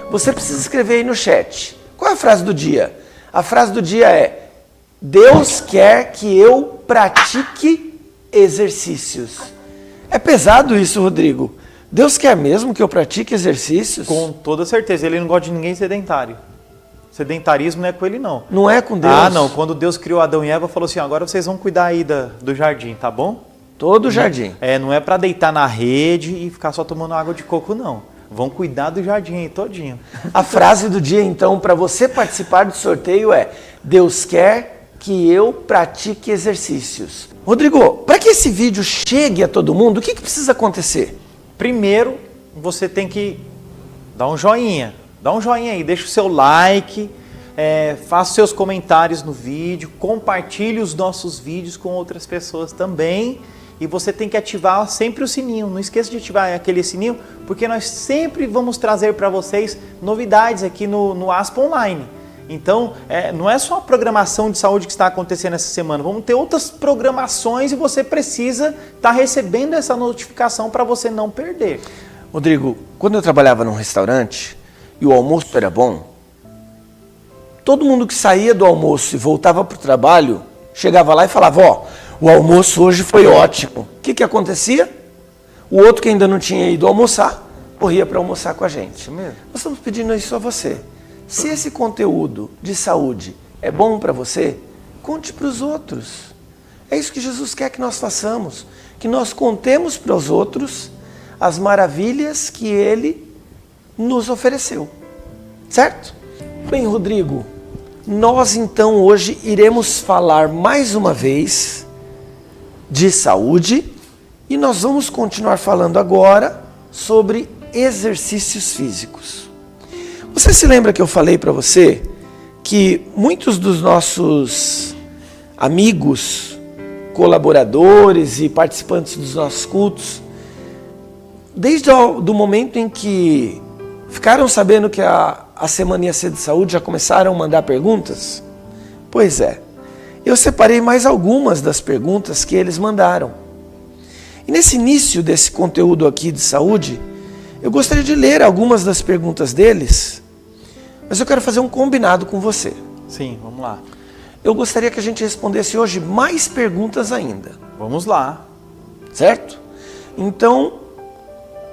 você precisa escrever aí no chat. Qual é a frase do dia? A frase do dia é: Deus quer que eu pratique exercícios. É pesado isso, Rodrigo. Deus quer mesmo que eu pratique exercícios? Com toda certeza. Ele não gosta de ninguém sedentário. Sedentarismo não é com ele, não. Não é com Deus? Ah, não. Quando Deus criou Adão e Eva, falou assim, agora vocês vão cuidar aí do jardim, tá bom? Todo o jardim. Não é para deitar na rede e ficar só tomando água de coco, não. Vão cuidar do jardim aí todinho. A frase do dia, então, para você participar do sorteio é: Deus quer que eu pratique exercícios. Rodrigo, para que esse vídeo chegue a todo mundo, o que precisa acontecer? Primeiro, você tem que dar um joinha. Dá um joinha aí, deixa o seu like, faça seus comentários no vídeo, compartilhe os nossos vídeos com outras pessoas também. E você tem que ativar sempre o sininho. Não esqueça de ativar aquele sininho, porque nós sempre vamos trazer para vocês novidades aqui no Aspa Online. Então, não é só a programação de saúde que está acontecendo essa semana. Vamos ter outras programações e você precisa estar recebendo essa notificação para você não perder. Rodrigo, quando eu trabalhava num restaurante e o almoço era bom, todo mundo que saía do almoço e voltava para o trabalho, chegava lá e falava: ó, o almoço hoje foi ótimo. O que acontecia? O outro que ainda não tinha ido almoçar, corria para almoçar com a gente. Isso mesmo. Nós estamos pedindo isso a você. Se esse conteúdo de saúde é bom para você, conte para os outros. É isso que Jesus quer que nós façamos, que nós contemos para os outros as maravilhas que Ele nos ofereceu. Certo? Bem, Rodrigo, nós então hoje iremos falar mais uma vez de saúde e nós vamos continuar falando agora sobre exercícios físicos. Você se lembra que eu falei para você que muitos dos nossos amigos, colaboradores e participantes dos nossos cultos, desde o momento em que ficaram sabendo que a semana ia ser de saúde, já começaram a mandar perguntas? Pois é, eu separei mais algumas das perguntas que eles mandaram. E nesse início desse conteúdo aqui de saúde, eu gostaria de ler algumas das perguntas deles, mas eu quero fazer um combinado com você. Sim, vamos lá. Eu gostaria que a gente respondesse hoje mais perguntas ainda. Vamos lá. Certo? Então,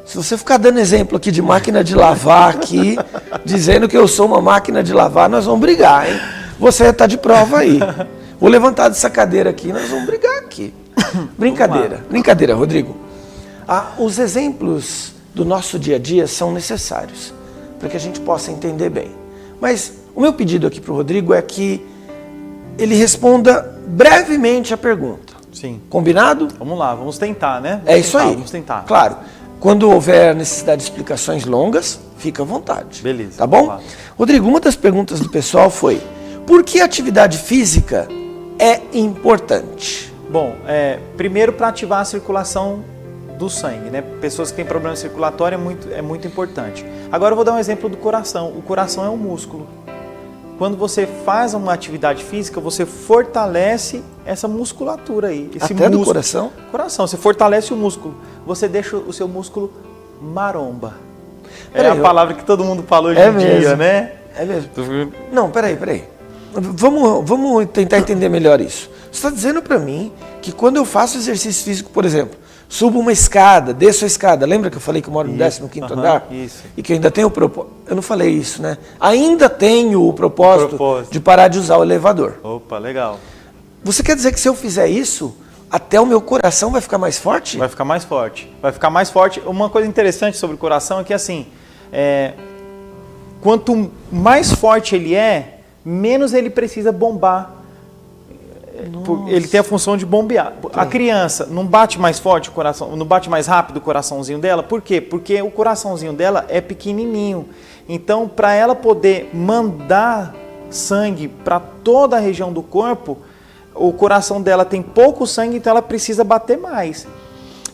se você ficar dando exemplo aqui de máquina de lavar aqui, dizendo que eu sou uma máquina de lavar, nós vamos brigar, hein? Você está de prova aí. Vou levantar dessa cadeira aqui, nós vamos brigar aqui. Brincadeira, Rodrigo. Os exemplos do nosso dia a dia são necessários para que a gente possa entender bem. Mas o meu pedido aqui para o Rodrigo é que ele responda brevemente a pergunta. Sim. Combinado? Vamos lá, vamos tentar, né? Isso aí. Vamos tentar. Claro. Quando houver necessidade de explicações longas, fica à vontade. Beleza. Tá bom? Lá. Rodrigo, uma das perguntas do pessoal foi: por que a atividade física é importante? Bom, primeiro para ativar a circulação do sangue, né? Pessoas que têm problema circulatório é muito importante. Agora eu vou dar um exemplo do coração. O coração é um músculo. Quando você faz uma atividade física, você fortalece essa musculatura aí. Esse Até do coração? Coração, você fortalece o músculo. Você deixa o seu músculo maromba. É a palavra que todo mundo fala hoje em dia, né? É mesmo. Não, peraí. Vamos tentar entender melhor isso. Você está dizendo para mim que quando eu faço exercício físico, por exemplo, subo uma escada, desço a escada. Lembra que eu falei que eu moro no 15º andar? Isso. E que eu ainda tenho o propósito. Eu não falei isso, né? Ainda tenho o propósito de parar de usar o elevador. Opa, legal. Você quer dizer que se eu fizer isso, até o meu coração vai ficar mais forte? Vai ficar mais forte. Vai ficar mais forte. Uma coisa interessante sobre o coração é que, assim, quanto mais forte ele é, menos ele precisa bombar. Nossa. Ele tem a função de bombear. A criança não bate mais forte o coração, não bate mais rápido o coraçãozinho dela. Por quê? Porque o coraçãozinho dela é pequenininho. Então, para ela poder mandar sangue para toda a região do corpo, o coração dela tem pouco sangue, então ela precisa bater mais.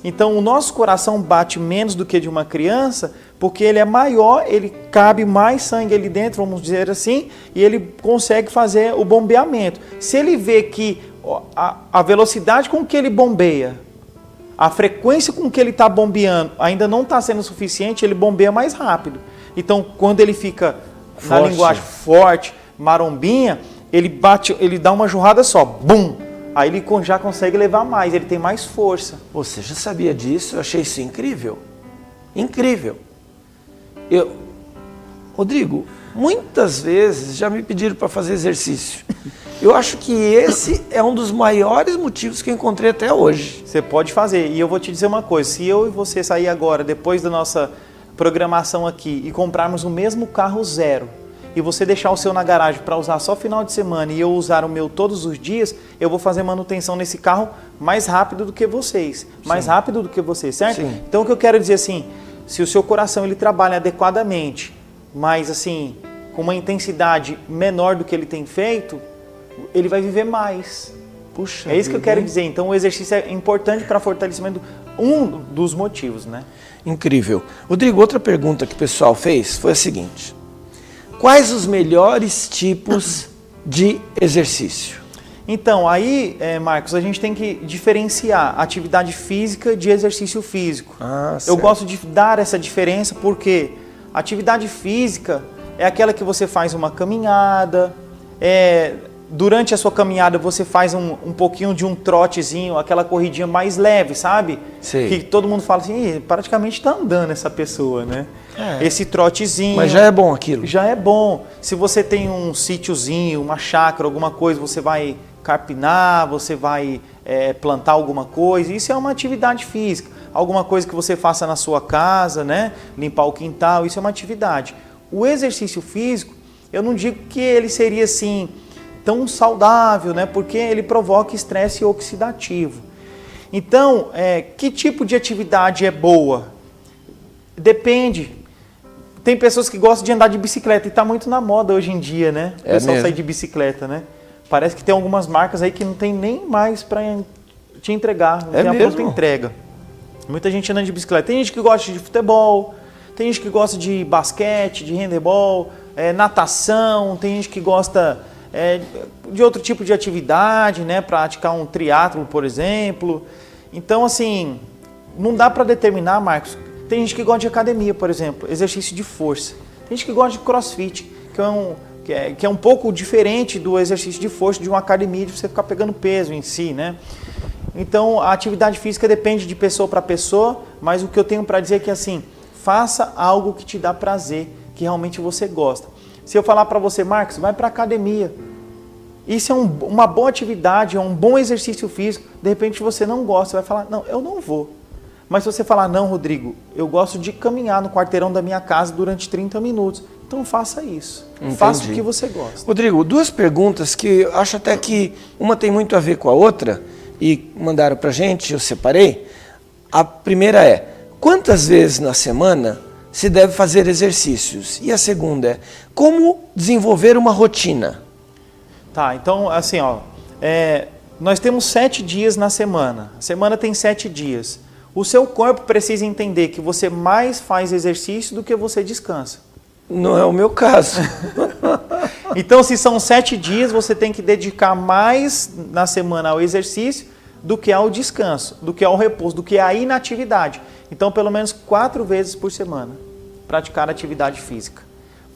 Então, o nosso coração bate menos do que de uma criança, porque ele é maior, ele cabe mais sangue ali dentro, vamos dizer assim, e ele consegue fazer o bombeamento. Se ele vê que a velocidade com que ele bombeia, a frequência com que ele está bombeando ainda não está sendo suficiente, ele bombeia mais rápido. Então, quando ele fica na Forte. linguagem forte, marombinha, ele bate, ele dá uma jorrada só, bum! Aí ele já consegue levar mais, ele tem mais força. Você já sabia disso? Eu achei isso incrível. Incrível. Rodrigo, muitas vezes já me pediram para fazer exercício. Eu acho que esse é um dos maiores motivos que eu encontrei até hoje. Você pode fazer. E eu vou te dizer uma coisa, se eu e você sair agora, depois da nossa programação aqui, e comprarmos o mesmo carro zero, e você deixar o seu na garagem para usar só final de semana e eu usar o meu todos os dias, eu vou fazer manutenção nesse carro mais rápido do que vocês. Mais rápido do que vocês, certo? Sim. Então o que eu quero dizer assim, se o seu coração ele trabalha adequadamente, mas assim, com uma intensidade menor do que ele tem feito, ele vai viver mais. Puxa, É isso que eu quero dizer. Então o exercício é importante para fortalecimento, um dos motivos, né? Incrível. Rodrigo, outra pergunta que o pessoal fez foi a seguinte: quais os melhores tipos de exercício? Então, aí, Marcos, a gente tem que diferenciar atividade física de exercício físico. Ah, Eu certo. gosto de dar essa diferença porque atividade física é aquela que você faz uma caminhada, durante a sua caminhada você faz um pouquinho de um trotezinho, aquela corridinha mais leve, sabe? Sei. Que todo mundo fala assim, praticamente está andando essa pessoa, né? Esse trotezinho. Mas já é bom aquilo. Já é bom. Se você tem um sítiozinho, uma chácara, alguma coisa, você vai carpinar, você vai plantar alguma coisa. Isso é uma atividade física. Alguma coisa que você faça na sua casa, né? Limpar o quintal, isso é uma atividade. O exercício físico, eu não digo que ele seria assim tão saudável, né? Porque ele provoca estresse oxidativo. Então, que tipo de atividade é boa? Depende. Tem pessoas que gostam de andar de bicicleta e está muito na moda hoje em dia, né? O pessoal mesmo. sair de bicicleta, né? Parece que tem algumas marcas aí que não tem nem mais para te entregar, não tem a pronta entrega. Muita gente anda de bicicleta. Tem gente que gosta de futebol, tem gente que gosta de basquete, de handebol, natação, tem gente que gosta de outro tipo de atividade, né? Praticar um triatlo, por exemplo. Então, assim, não dá para determinar, Marcos. Tem gente que gosta de academia, por exemplo, exercício de força. Tem gente que gosta de crossfit, que é um pouco diferente do exercício de força de uma academia, de você ficar pegando peso em si, né? Então, a atividade física depende de pessoa para pessoa, mas o que eu tenho para dizer é que, assim, faça algo que te dá prazer, que realmente você gosta. Se eu falar para você, Marcos, vai para a academia. Isso é uma boa atividade, é um bom exercício físico. De repente você não gosta, você vai falar, não, eu não vou. Mas se você falar, não, Rodrigo, eu gosto de caminhar no quarteirão da minha casa durante 30 minutos. Então faça isso. Entendi. Faça o que você gosta. Rodrigo, duas perguntas que eu acho até que uma tem muito a ver com a outra e mandaram pra gente, eu separei. A primeira é, quantas vezes na semana se deve fazer exercícios? E a segunda é, como desenvolver uma rotina? Tá, então assim, ó, nós temos 7 dias na semana. A semana tem 7 dias. O seu corpo precisa entender que você mais faz exercício do que você descansa. Não é o meu caso. Então, se são 7 dias, você tem que dedicar mais na semana ao exercício do que ao descanso, do que ao repouso, do que à inatividade. Então, pelo menos 4 vezes por semana, praticar atividade física.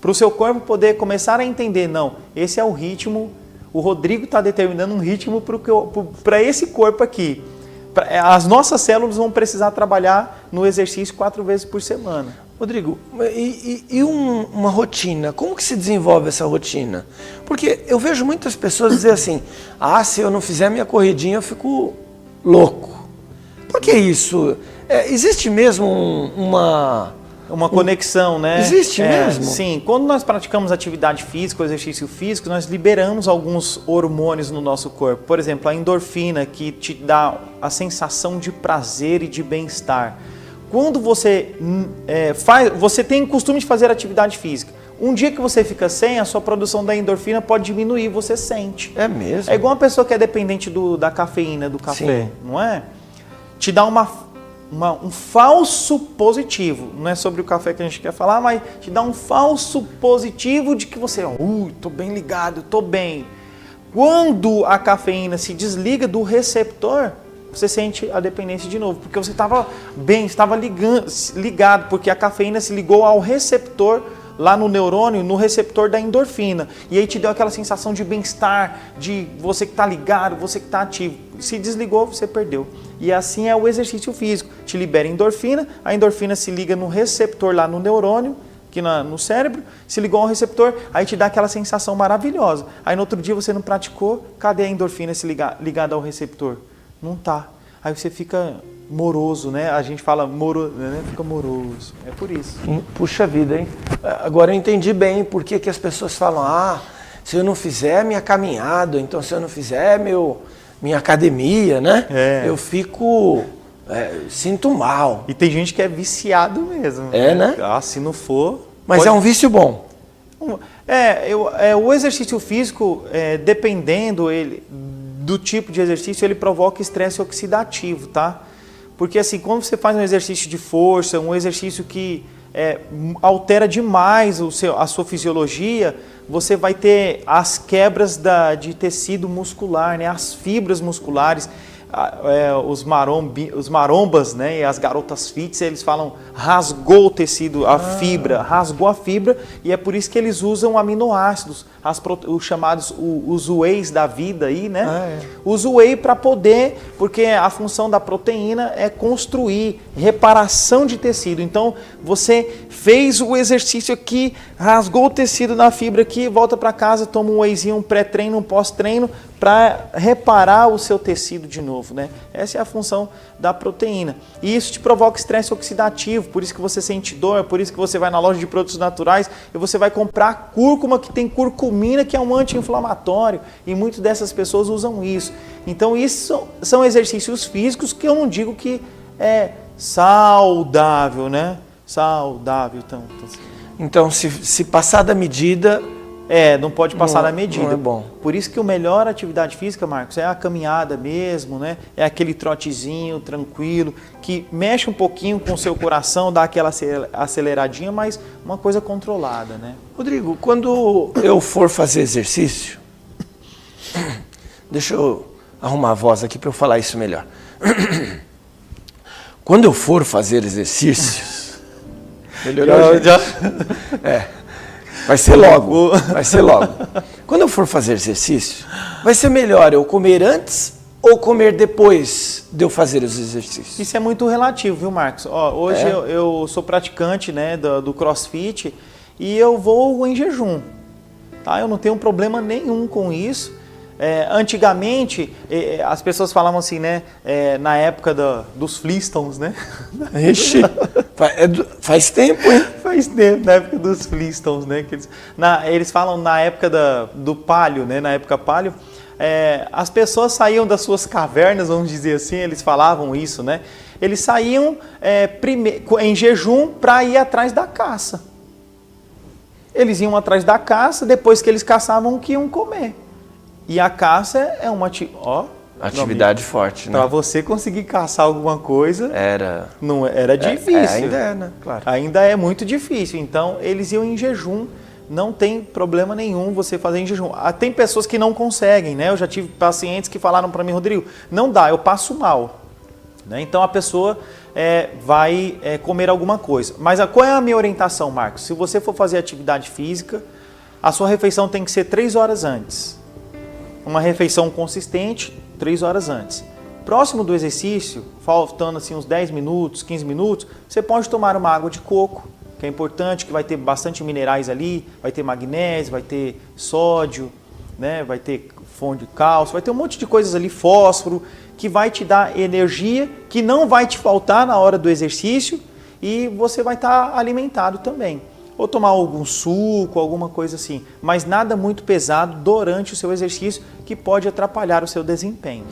Para o seu corpo poder começar a entender, não, esse é o ritmo, o Rodrigo está determinando um ritmo para esse corpo aqui. As nossas células vão precisar trabalhar no exercício 4 vezes por semana. Rodrigo, e uma rotina? Como que se desenvolve essa rotina? Porque eu vejo muitas pessoas dizer assim, se eu não fizer minha corridinha eu fico louco. Por que isso? Existe mesmo uma conexão, né? Existe mesmo? Sim, quando nós praticamos atividade física, ou exercício físico, nós liberamos alguns hormônios no nosso corpo. Por exemplo, a endorfina, que te dá a sensação de prazer e de bem-estar. Quando você você tem o costume de fazer atividade física, um dia que você fica sem, a sua produção da endorfina pode diminuir, você sente. É mesmo? É igual uma pessoa que é dependente da cafeína, do café, Sim. não é? Te dá um falso positivo, não é sobre o café que a gente quer falar, mas te dá um falso positivo de que você, tô bem ligado, tô bem. Quando a cafeína se desliga do receptor, você sente a dependência de novo, porque você estava bem, estava ligado, porque a cafeína se ligou ao receptor lá no neurônio, no receptor da endorfina. E aí te deu aquela sensação de bem-estar, de você que está ligado, você que está ativo. Se desligou, você perdeu. E assim é o exercício físico. Te libera endorfina, a endorfina se liga no receptor lá no neurônio, aqui no cérebro, se ligou ao receptor, aí te dá aquela sensação maravilhosa. Aí no outro dia você não praticou, cadê a endorfina se ligada ao receptor? Não tá. Aí você fica moroso, né? A gente fala né? Fica moroso. É por isso. Puxa vida, hein? Agora eu entendi bem por que as pessoas falam, se eu não fizer minha caminhada, então se eu não fizer minha academia, né? Eu fico... sinto mal. E tem gente que é viciado mesmo. Né? Se não for... Mas é um vício bom. O exercício físico, dependendo do tipo de exercício, ele provoca estresse oxidativo, tá? Porque assim, quando você faz um exercício de força, um exercício que altera demais a sua fisiologia, você vai ter as quebras de tecido muscular, né? As fibras musculares. Os marombas, né, e as garotas fits, eles falam rasgou o tecido, rasgou a fibra, e é por isso que eles usam aminoácidos, os chamados os wheys da vida aí, né? Os whey para poder, porque a função da proteína é construir reparação de tecido. Então você fez o exercício aqui, rasgou o tecido na fibra aqui, volta para casa, toma um wheyzinho, um pré-treino, um pós-treino, para reparar o seu tecido de novo, né? Essa é a função da proteína. E isso te provoca estresse oxidativo, por isso que você sente dor, por isso que você vai na loja de produtos naturais e você vai comprar cúrcuma, que tem curcumina, que é um anti-inflamatório, e muitas dessas pessoas usam isso. Então isso são exercícios físicos que eu não digo que é saudável, né? Saudável, Então se passar da medida... não pode passar da medida. Não é bom. Por isso que a melhor atividade física, Marcos, é a caminhada mesmo, né? É aquele trotezinho tranquilo, que mexe um pouquinho com o seu coração, dá aquela aceleradinha, mas uma coisa controlada, né? Rodrigo, quando eu for fazer exercício... Deixa eu arrumar a voz aqui para eu falar isso melhor. Quando eu for fazer exercícios... Melhorou, Vai ser logo. Quando eu for fazer exercício, vai ser melhor eu comer antes ou comer depois de eu fazer os exercícios? Isso é muito relativo, viu, Marcos? Hoje eu sou praticante, né, do CrossFit e eu vou em jejum. Tá? Eu não tenho problema nenhum com isso. Antigamente, as pessoas falavam assim, né? Na época dos Flintstones, né? Ixi, faz tempo, hein? Faz tempo, na época dos Flintstones, né? Eles falam na época do Palio, né? Na época Palio, as pessoas saíam das suas cavernas, vamos dizer assim, eles falavam isso, né? Eles saíam em jejum para ir atrás da caça. Eles iam atrás da caça, depois que eles caçavam, o que iam comer. E a caça é uma atividade forte, né? Para você conseguir caçar alguma coisa, era difícil. Ainda é, né? Claro. Ainda é muito difícil. Então, eles iam em jejum. Não tem problema nenhum você fazer em jejum. Tem pessoas que não conseguem, né? Eu já tive pacientes que falaram para mim, Rodrigo, não dá, eu passo mal. Né? Então, a pessoa vai comer alguma coisa. Mas qual é a minha orientação, Marcos? Se você for fazer atividade física, a sua refeição tem que ser 3 horas antes. Uma refeição consistente, 3 horas antes. Próximo do exercício, faltando assim uns 10 minutos, 15 minutos, você pode tomar uma água de coco, que é importante, que vai ter bastante minerais ali, vai ter magnésio, vai ter sódio, né? Vai ter fonte de cálcio, vai ter um monte de coisas ali, fósforo, que vai te dar energia, que não vai te faltar na hora do exercício e você vai estar alimentado também. Ou tomar algum suco, alguma coisa assim, mas nada muito pesado durante o seu exercício que pode atrapalhar o seu desempenho.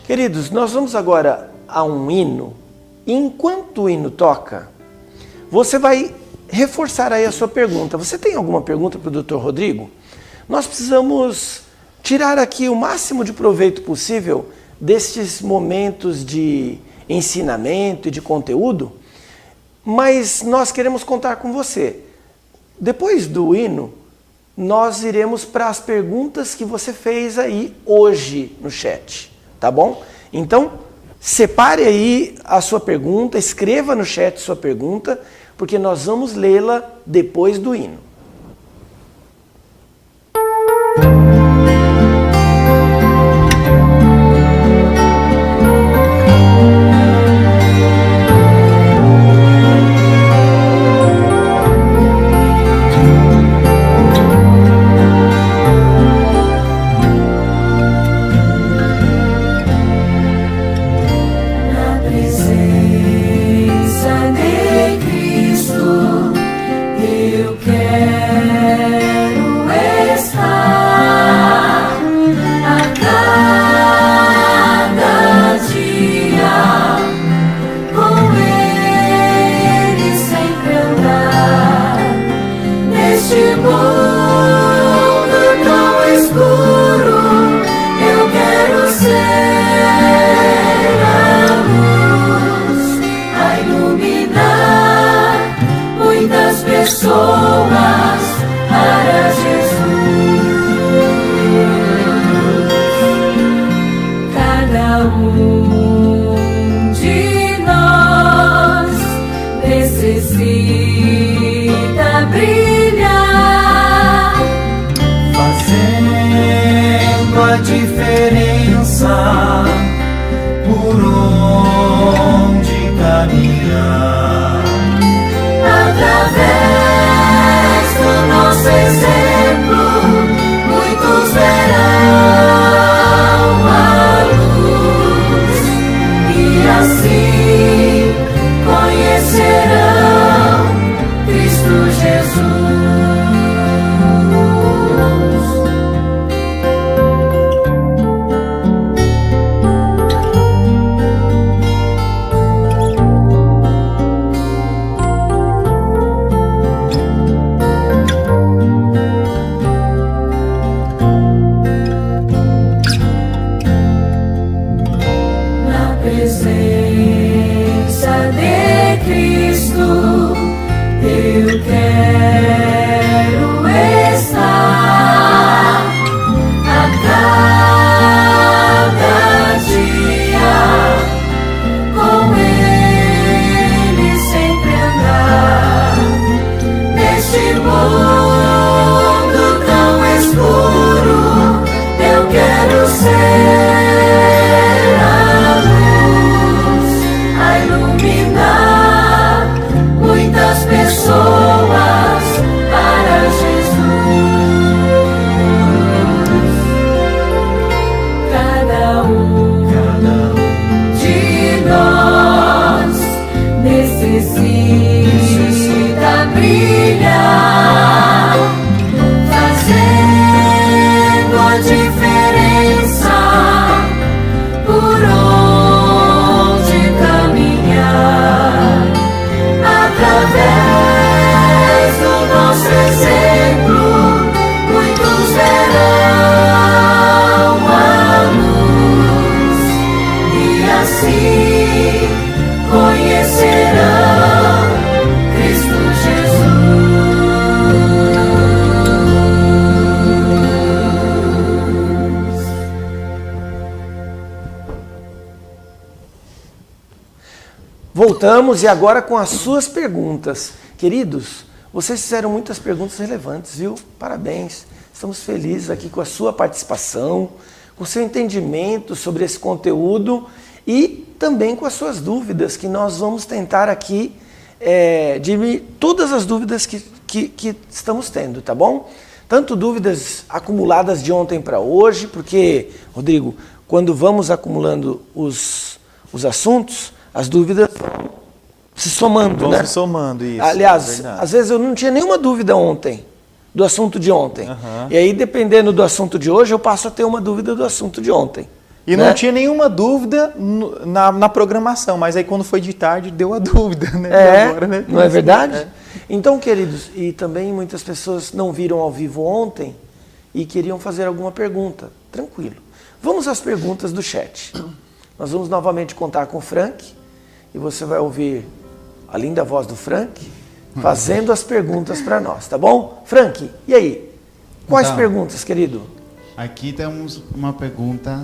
Queridos, nós vamos agora a um hino. E enquanto o hino toca, você vai reforçar aí a sua pergunta. Você tem alguma pergunta para o Dr. Rodrigo? Nós precisamos tirar aqui o máximo de proveito possível destes momentos de ensinamento e de conteúdo, mas nós queremos contar com você. Depois do hino, nós iremos para as perguntas que você fez aí hoje no chat, tá bom? Então, separe aí a sua pergunta, escreva no chat sua pergunta, porque nós vamos lê-la depois do hino. Voltamos e agora com as suas perguntas. Queridos, vocês fizeram muitas perguntas relevantes, viu? Parabéns. Estamos felizes aqui com a sua participação, com o seu entendimento sobre esse conteúdo e também com as suas dúvidas, que nós vamos tentar aqui diminuir todas as dúvidas que estamos tendo, tá bom? Tanto dúvidas acumuladas de ontem para hoje, porque, Rodrigo, quando vamos acumulando os assuntos, as dúvidas vão se somando, vão né? se somando, isso. Aliás, às vezes eu não tinha nenhuma dúvida ontem, do assunto de ontem. E aí, dependendo do assunto de hoje, eu passo a ter uma dúvida do assunto de ontem. E não tinha nenhuma dúvida na programação, mas aí quando foi de tarde, deu a dúvida, né? Agora, né? Não é verdade? Então, queridos, e também muitas pessoas não viram ao vivo ontem e queriam fazer alguma pergunta. Tranquilo. Vamos às perguntas do chat. Nós vamos novamente contar com o Frank e você vai ouvir a linda voz do Frank fazendo as perguntas para nós, tá bom? Frank, e aí? Quais perguntas, querido? Aqui temos uma pergunta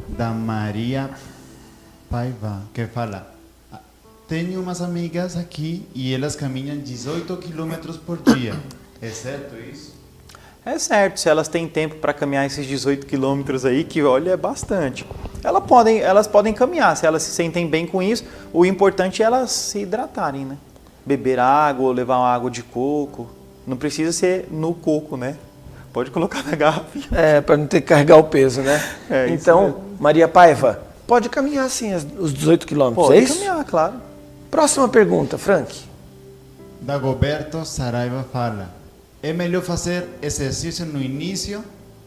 da Maria Paiva, que fala: tenho umas amigas aqui e elas caminham 18 quilômetros por dia. É certo isso? É certo, se elas têm tempo para caminhar esses 18 quilômetros aí, que olha, é bastante. Elas podem caminhar, se elas se sentem bem com isso, o importante é elas se hidratarem, né? Beber água ou levar uma água de coco. Não precisa ser no coco, né? Pode colocar na garrafinha. Para não ter que carregar o peso, né? Então, Maria Paiva, pode caminhar sim os 18 quilômetros, Pode é isso? caminhar, claro. Próxima pergunta, Frank. Dagoberto Saraiva fala: é melhor fazer exercício no início,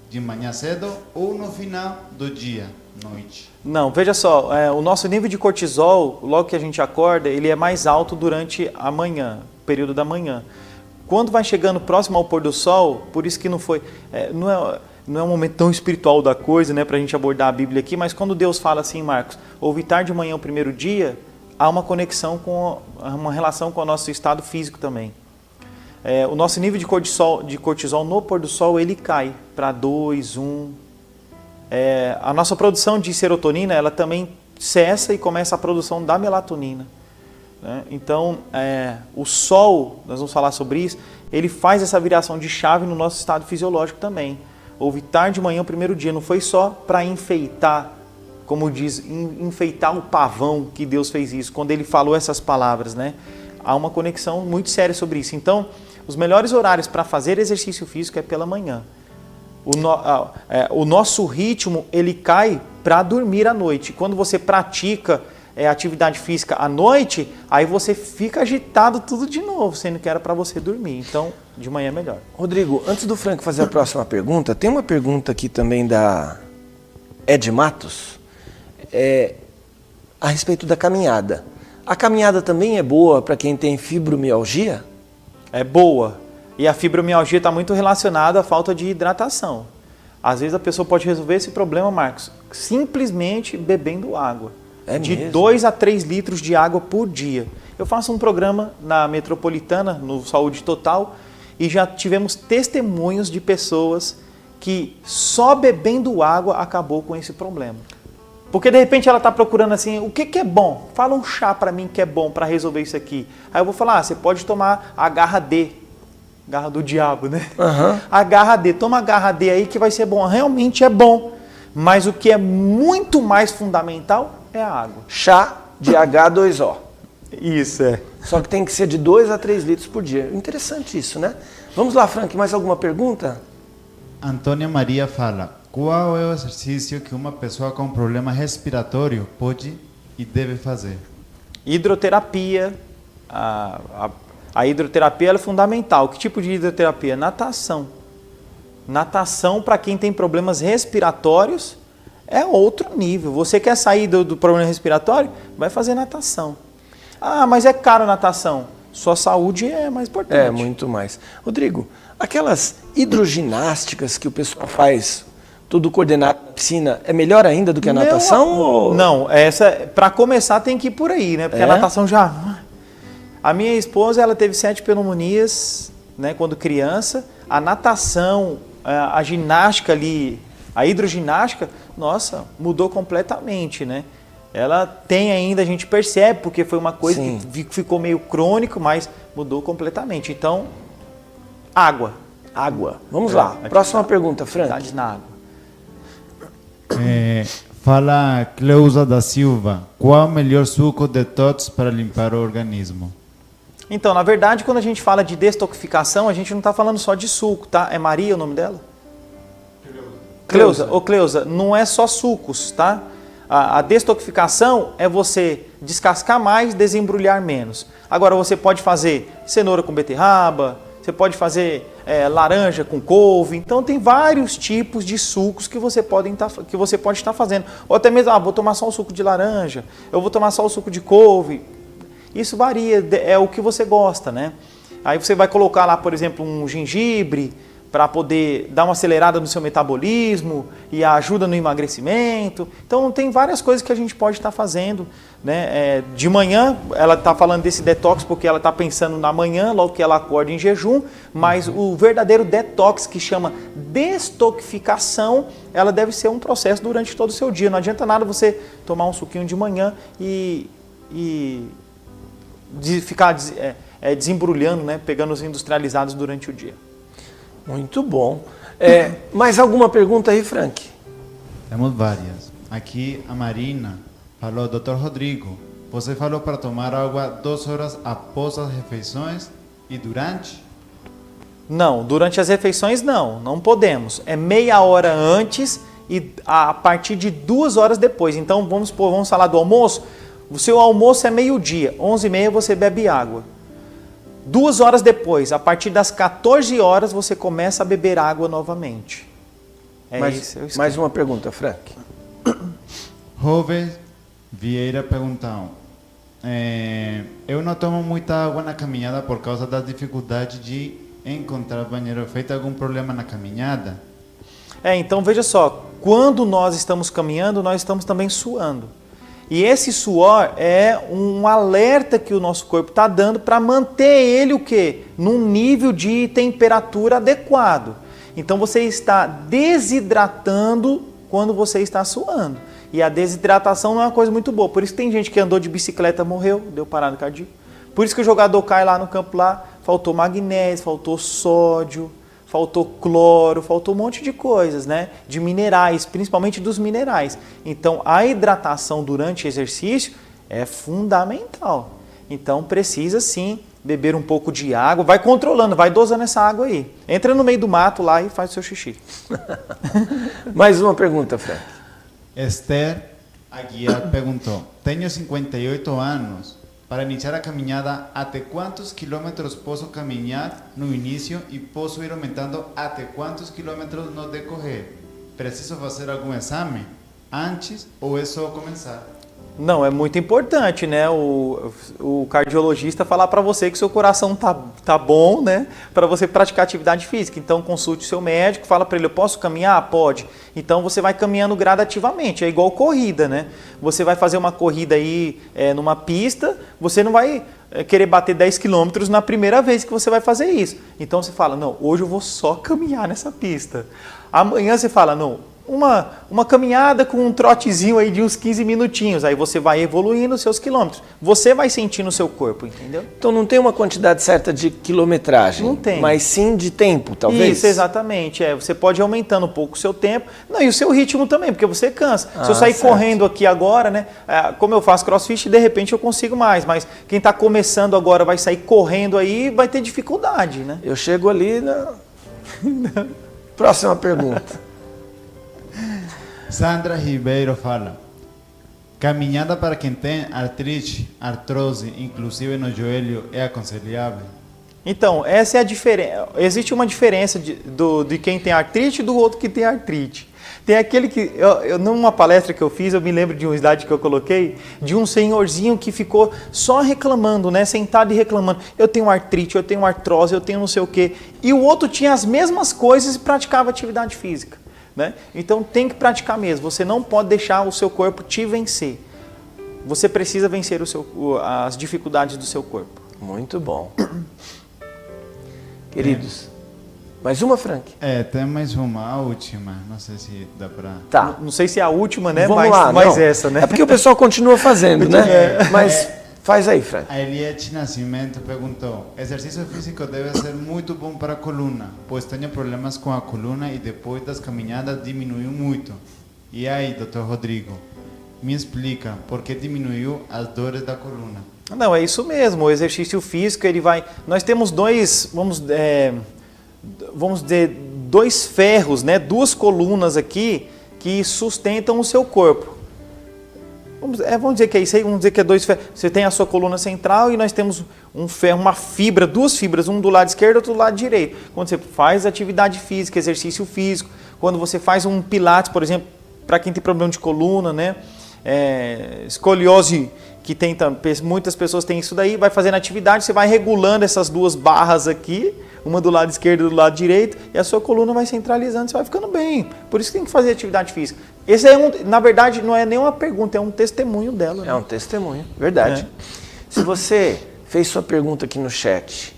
de manhã cedo, ou no final do dia, noite? Não, veja só, o nosso nível de cortisol, logo que a gente acorda, ele é mais alto durante a manhã, período da manhã. Quando vai chegando próximo ao pôr do sol, por isso que não foi, não é um momento tão espiritual da coisa, né, para a gente abordar a Bíblia aqui, mas quando Deus fala assim, Marcos, ouve tarde de manhã o primeiro dia, há uma conexão uma relação com o nosso estado físico também. O nosso nível de cortisol no pôr do sol, ele cai para 2, 1. A nossa produção de serotonina, ela também cessa e começa a produção da melatonina. Né? Então, o sol, nós vamos falar sobre isso, ele faz essa viração de chave no nosso estado fisiológico também. Houve tarde de manhã o primeiro dia, não foi só para enfeitar, como diz, enfeitar o pavão que Deus fez isso, quando ele falou essas palavras, né? Há uma conexão muito séria sobre isso. Então, os melhores horários para fazer exercício físico é pela manhã. O nosso ritmo, ele cai para dormir à noite. Quando você pratica atividade física à noite, aí você fica agitado tudo de novo, sendo que era para você dormir. Então, de manhã é melhor. Rodrigo, antes do Frank fazer a próxima pergunta, tem uma pergunta aqui também da Ed Matos, a respeito da caminhada. A caminhada também é boa para quem tem fibromialgia? É boa. E a fibromialgia está muito relacionada à falta de hidratação. Às vezes a pessoa pode resolver esse problema, Marcos, simplesmente bebendo água. De 2 a 3 litros de água por dia. Eu faço um programa na Metropolitana, no Saúde Total, e já tivemos testemunhos de pessoas que só bebendo água acabou com esse problema. Porque de repente ela está procurando assim, o que é bom? Fala um chá para mim que é bom para resolver isso aqui. Aí eu vou falar, você pode tomar a garra D. Garra do diabo, né? Uhum. A garra D, toma a garra D aí que vai ser bom. Realmente é bom. Mas o que é muito mais fundamental é a água. Chá de H2O. Isso, Só que tem que ser de 2 a 3 litros por dia. Interessante isso, né? Vamos lá, Frank, mais alguma pergunta? Antônia Maria fala: qual é o exercício que uma pessoa com problema respiratório pode e deve fazer? Hidroterapia. A hidroterapia ela é fundamental. Que tipo de hidroterapia? Natação. Natação para quem tem problemas respiratórios é outro nível. Você quer sair do problema respiratório? Vai fazer natação. Ah, mas é caro a natação. Sua saúde é mais importante. É, muito mais. Rodrigo, aquelas hidroginásticas que o pessoal faz, tudo coordenado na piscina, é melhor ainda do que a natação? Não, para começar tem que ir por aí, né? Porque a natação já... A minha esposa, ela teve 7 pneumonias, né, quando criança. A natação, a ginástica ali, a hidroginástica, nossa, mudou completamente, né? Ela tem ainda, a gente percebe, porque foi uma coisa que ficou meio crônico, mas mudou completamente. Então, água. Água. Vamos lá. Próxima pergunta, Frank. Na água. Fala Cleusa da Silva: qual o melhor suco detox para limpar o organismo? Então, na verdade, quando a gente fala de detoxificação, a gente não está falando só de suco, tá? É Maria o nome dela? Cleusa. Ô Cleusa, não é só sucos, tá? A detoxificação é você descascar mais, desembrulhar menos. Agora, você pode fazer cenoura com beterraba, você pode fazer laranja com couve. Então, tem vários tipos de sucos que você pode estar fazendo. Ou até mesmo, vou tomar só o suco de laranja, eu vou tomar só o suco de couve. Isso varia, é o que você gosta, né? Aí você vai colocar lá, por exemplo, um gengibre, para poder dar uma acelerada no seu metabolismo e ajuda no emagrecimento. Então tem várias coisas que a gente pode estar fazendo, né? De manhã, ela está falando desse detox porque ela está pensando na manhã, logo que ela acorda em jejum, mas o verdadeiro detox, que chama destoxificação, ela deve ser um processo durante todo o seu dia. Não adianta nada você tomar um suquinho de manhã e ficar desembrulhando, né? Pegando os industrializados durante o dia. Muito bom. Mais alguma pergunta aí, Frank? Temos várias. Aqui a Marina falou, Dr. Rodrigo, você falou para tomar água 2 horas após as refeições e durante? Não, durante as refeições não podemos. É meia hora antes e a partir de 2 horas depois. Então vamos falar do almoço. O seu almoço é meio-dia, 11h30 você bebe água. 2 horas depois, a partir das 14 horas, você começa a beber água novamente. Mais uma pergunta, Frank. Rubens Vieira perguntou, eu não tomo muita água na caminhada por causa da dificuldade de encontrar banheiro. Feito algum problema na caminhada? Então veja só, quando nós estamos caminhando, nós estamos também suando. E esse suor é um alerta que o nosso corpo está dando para manter ele o quê? Num nível de temperatura adequado. Então você está desidratando quando você está suando. E a desidratação não é uma coisa muito boa. Por isso que tem gente que andou de bicicleta, morreu, deu parada cardíaca. Por isso que o jogador cai lá no campo, faltou magnésio, faltou sódio, faltou cloro, faltou um monte de coisas, né? De minerais, principalmente dos minerais. Então, a hidratação durante o exercício é fundamental. Então, precisa sim beber um pouco de água. Vai controlando, vai dosando essa água aí. Entra no meio do mato lá e faz o seu xixi. Mais uma pergunta, Frank. Esther Aguiar perguntou, tenho 58 anos. Para iniciar a caminhada, até quantos quilômetros posso caminhar no início e posso ir aumentando até quantos quilômetros no decorrer? Preciso fazer algum exame antes ou é só começar? Não, é muito importante, né? O cardiologista falar para você que seu coração tá bom, né? Para você praticar atividade física. Então consulte o seu médico, fala para ele, eu posso caminhar? Pode. Então você vai caminhando gradativamente, é igual corrida, né? Você vai fazer uma corrida aí numa pista, você não vai querer bater 10 quilômetros na primeira vez que você vai fazer isso. Então você fala, não, hoje eu vou só caminhar nessa pista. Amanhã você fala, não, uma caminhada com um trotezinho aí de uns 15 minutinhos, aí você vai evoluindo os seus quilômetros. Você vai sentir no seu corpo, entendeu? Então não tem uma quantidade certa de quilometragem, não tem, mas sim de tempo, talvez? Isso, exatamente. Você pode ir aumentando um pouco o seu tempo, e o seu ritmo também, porque você cansa. Se eu sair correndo aqui agora, né, como eu faço crossfit, de repente eu consigo mais, mas quem está começando agora vai sair correndo aí, vai ter dificuldade, né? Eu chego ali na... Próxima pergunta. Sandra Ribeiro fala, caminhada para quem tem artrite, artrose, inclusive no joelho, é aconselhável? Então, essa é a diferença. Existe uma diferença de quem tem artrite e do outro que tem artrite. Tem aquele que, numa palestra que eu fiz, eu me lembro de um slide que eu coloquei, de um senhorzinho que ficou só reclamando, né, sentado e reclamando. Eu tenho artrite, eu tenho artrose, eu tenho não sei o quê. E o outro tinha as mesmas coisas e praticava atividade física. Né? Então tem que praticar mesmo, você não pode deixar o seu corpo te vencer. Você precisa vencer as dificuldades do seu corpo. Muito bom. Queridos, mais uma, Frank? Tem mais uma, a última, não sei se dá para... Tá. Não sei se é a última, né? Vamos lá, mas essa, né? É porque o pessoal continua fazendo, né? Mas faz aí, Frank. A Eliette Nascimento perguntou, exercício físico deve ser muito bom para a coluna, pois tenho problemas com a coluna e depois das caminhadas diminuiu muito. E aí, Dr. Rodrigo, me explica por que diminuiu as dores da coluna? Não, é isso mesmo, o exercício físico, ele vai... Nós temos vamos dizer, 2 ferros, né? 2 colunas aqui que sustentam o seu corpo. Vamos dizer que é isso aí, vamos dizer que é 2 ferros. Você tem a sua coluna central e nós temos um ferro, uma fibra, 2 fibras, um do lado esquerdo e outro do lado direito. Quando você faz atividade física, exercício físico, quando você faz um pilates, por exemplo, para quem tem problema de coluna, né? Escoliose que tem muitas pessoas têm isso daí, vai fazendo atividade, você vai regulando essas duas barras aqui, uma do lado esquerdo e do lado direito, e a sua coluna vai centralizando, você vai ficando bem. Por isso que tem que fazer atividade física. Esse na verdade, não é nem uma pergunta, é um testemunho dela. Né? É um testemunho, verdade. Se você fez sua pergunta aqui no chat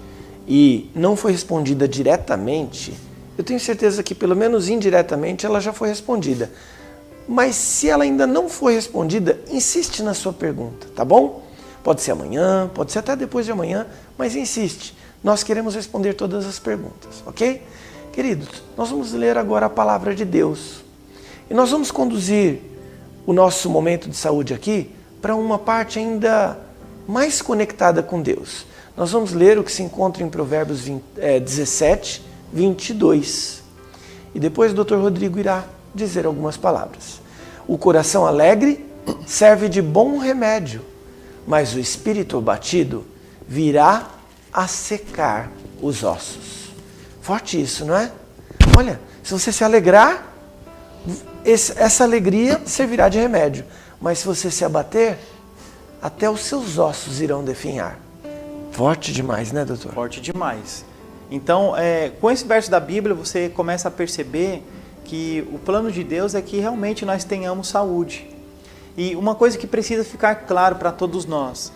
e não foi respondida diretamente, eu tenho certeza que pelo menos indiretamente ela já foi respondida. Mas se ela ainda não foi respondida, insiste na sua pergunta, tá bom? Pode ser amanhã, pode ser até depois de amanhã, mas insiste. Nós queremos responder todas as perguntas, ok? Queridos, nós vamos ler agora a palavra de Deus. E nós vamos conduzir o nosso momento de saúde aqui para uma parte ainda mais conectada com Deus. Nós vamos ler o que se encontra em Provérbios 17, 22. E depois o Dr. Rodrigo irá dizer algumas palavras. O coração alegre serve de bom remédio, mas o espírito abatido virá a secar os ossos. Forte isso, não é? Olha, se você se alegrar, essa alegria servirá de remédio. Mas se você se abater, até os seus ossos irão definhar. Forte demais, né, doutor? Forte demais. Então, com esse verso da Bíblia, você começa a perceber que o plano de Deus é que realmente nós tenhamos saúde. E uma coisa que precisa ficar claro para todos nós,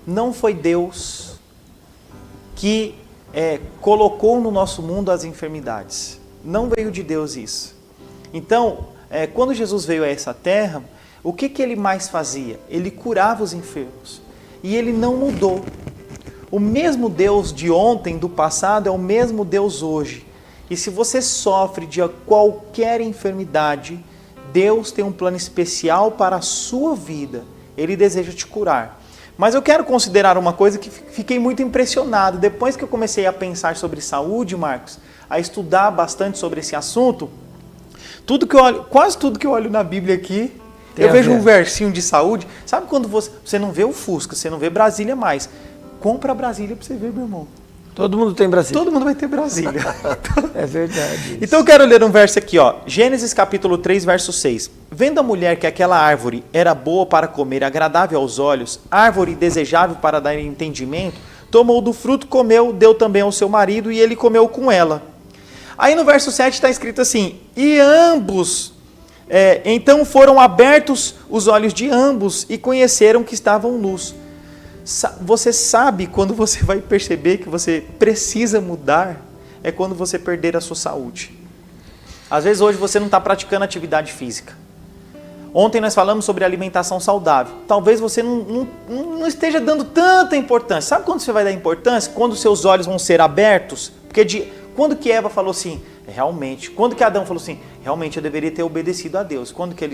não foi Deus que colocou no nosso mundo as enfermidades. Não veio de Deus isso. Então, quando Jesus veio a essa terra, o que ele mais fazia? Ele curava os enfermos. E ele não mudou. O mesmo Deus de ontem, do passado, é o mesmo Deus hoje. E se você sofre de qualquer enfermidade, Deus tem um plano especial para a sua vida. Ele deseja te curar. Mas eu quero considerar uma coisa que fiquei muito impressionado. Depois que eu comecei a pensar sobre saúde, Marcos, a estudar bastante sobre esse assunto, quase tudo que eu olho na Bíblia aqui, eu vejo um versinho de saúde. Sabe quando você não vê o Fusca, você não vê Brasília mais? Compra Brasília para você ver, meu irmão. Todo mundo tem Brasília. Todo mundo vai ter Brasília. É verdade. Isso. Então eu quero ler um verso aqui, ó. Gênesis capítulo 3, verso 6. Vendo a mulher que aquela árvore era boa para comer, agradável aos olhos, árvore desejável para dar entendimento, tomou do fruto, comeu, deu também ao seu marido e ele comeu com ela. Aí no verso 7 está escrito assim, e ambos, então foram abertos os olhos de ambos e conheceram que estavam nus. Você sabe quando você vai perceber que você precisa mudar? É quando você perder a sua saúde. Às vezes hoje você não está praticando atividade física. Ontem nós falamos sobre alimentação saudável. Talvez você não esteja dando tanta importância. Sabe quando você vai dar importância? Quando os seus olhos vão ser abertos. Porque quando que Eva falou assim, realmente, quando que Adão falou assim, realmente eu deveria ter obedecido a Deus. Quando que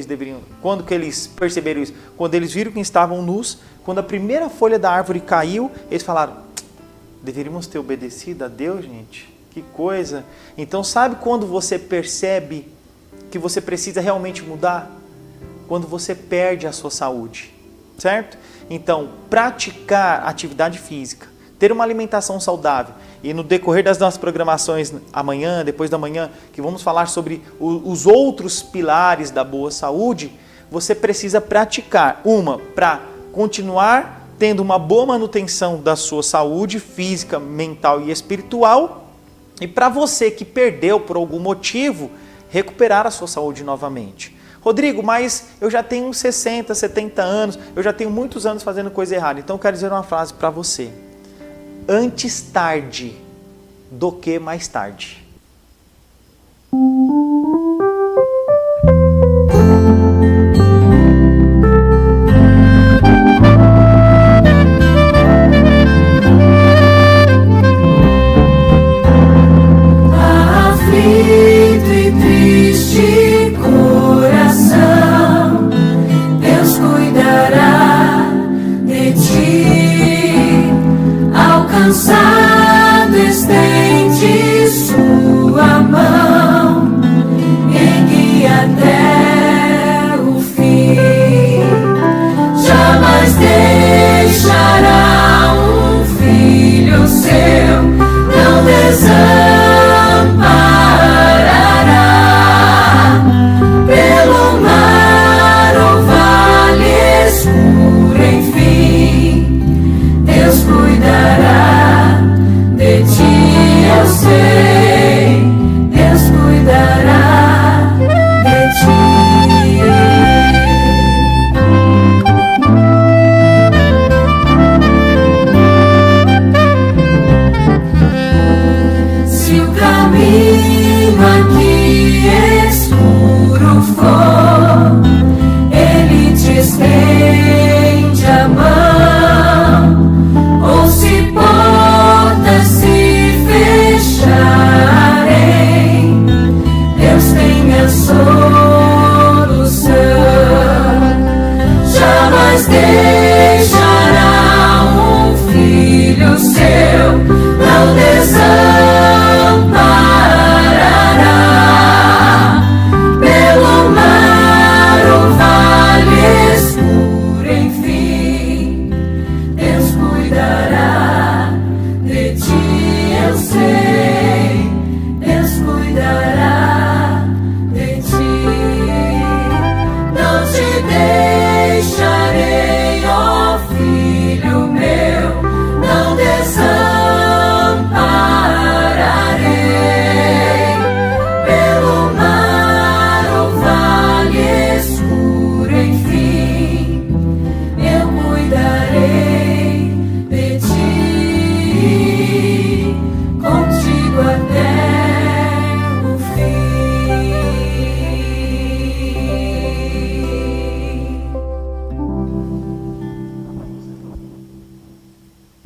eles perceberam isso? Quando eles viram que estavam nus, quando a primeira folha da árvore caiu, eles falaram, deveríamos ter obedecido a Deus, gente? Que coisa. Então sabe quando você percebe que você precisa realmente mudar? Quando você perde a sua saúde, certo? Então, praticar atividade física, ter uma alimentação saudável, e no decorrer das nossas programações amanhã, depois da manhã, que vamos falar sobre os outros pilares da boa saúde, você precisa praticar. Para continuar tendo uma boa manutenção da sua saúde física, mental e espiritual, e para você que perdeu por algum motivo, recuperar a sua saúde novamente. Rodrigo, mas eu já tenho 60, 70 anos, eu já tenho muitos anos fazendo coisa errada. Então eu quero dizer uma frase para você. Antes tarde do que mais tarde. Aflito e triste coração, Deus cuidará de ti. Alcançar